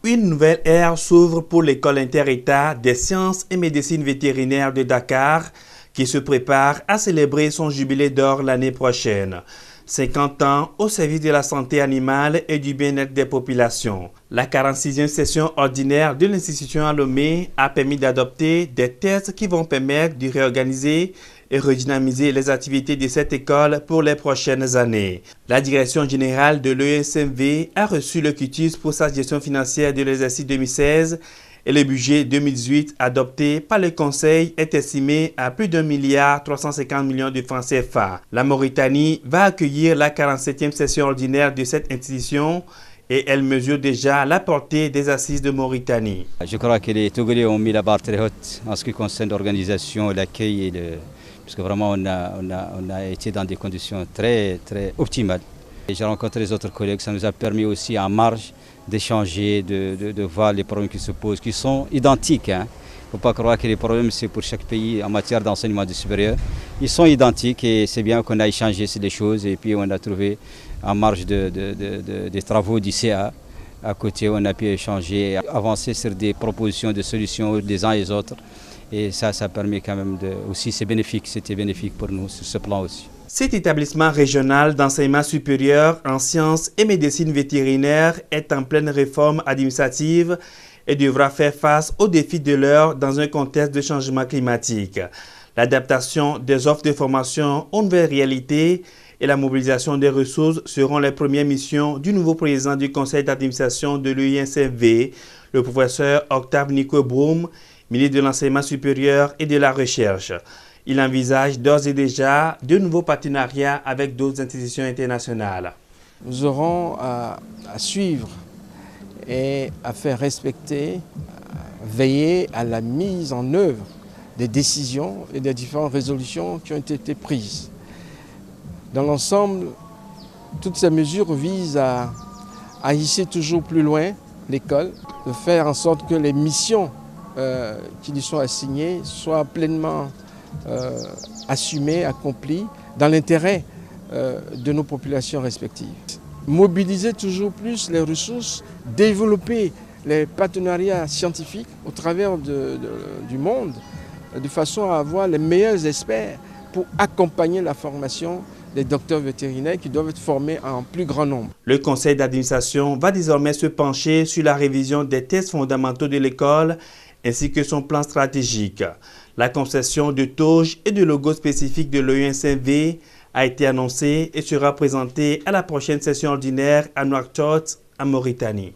Une nouvelle ère s'ouvre pour l'école inter-État des sciences et médecine vétérinaire de Dakar qui se prépare à célébrer son jubilé d'or l'année prochaine. 50 ans au service de la santé animale et du bien-être des populations. La 46e session ordinaire de l'institution à Lomé a permis d'adopter des tests qui vont permettre de réorganiser et redynamiser les activités de cette école pour les prochaines années. La direction générale de l'ESMV a reçu le quitus pour sa gestion financière de l'exercice 2016 et le budget 2018 adopté par le Conseil est estimé à plus d'1,350 milliard de francs CFA. La Mauritanie va accueillir la 47e session ordinaire de cette institution et elle mesure déjà la portée des assises de Mauritanie. Je crois que les Togolais ont mis la barre très haute en ce qui concerne l'organisation, l'accueil, parce que vraiment on a été dans des conditions très optimales. J'ai rencontré les autres collègues, ça nous a permis aussi en marge d'échanger, de voir les problèmes qui se posent, qui sont identiques. Il ne faut pas croire que les problèmes c'est pour chaque pays en matière d'enseignement du supérieur. Ils sont identiques et c'est bien qu'on a échangé sur les choses et puis on a trouvé en marge des travaux du CA. À côté, on a pu échanger, avancer sur des propositions de solutions des uns et des autres. Et ça permet quand même aussi, c'est bénéfique, c'était bénéfique pour nous sur ce plan aussi. Cet établissement régional d'enseignement supérieur en sciences et médecine vétérinaire est en pleine réforme administrative et devra faire face aux défis de l'heure dans un contexte de changement climatique. L'adaptation des offres de formation aux nouvelles réalités et la mobilisation des ressources seront les premières missions du nouveau président du conseil d'administration de l'EISMV, le professeur Octave Nico Broum, ministre de l'Enseignement supérieur et de la Recherche. Il envisage d'ores et déjà de nouveaux partenariats avec d'autres institutions internationales. Nous aurons à suivre et à faire respecter, à veiller à la mise en œuvre des décisions et des différentes résolutions qui ont été prises. Dans l'ensemble, toutes ces mesures visent à hisser toujours plus loin l'école, de faire en sorte que les missions qui lui sont assignées soient pleinement assumées, accomplies dans l'intérêt de nos populations respectives. Mobiliser toujours plus les ressources, développer les partenariats scientifiques au travers du monde, de façon à avoir les meilleurs experts pour accompagner la formation des docteurs vétérinaires qui doivent être formés en plus grand nombre. Le conseil d'administration va désormais se pencher sur la révision des tests fondamentaux de l'école ainsi que son plan stratégique. La concession de toges et de logos spécifiques de l'EISMV a été annoncée et sera présentée à la prochaine session ordinaire à Nouakchott, en Mauritanie.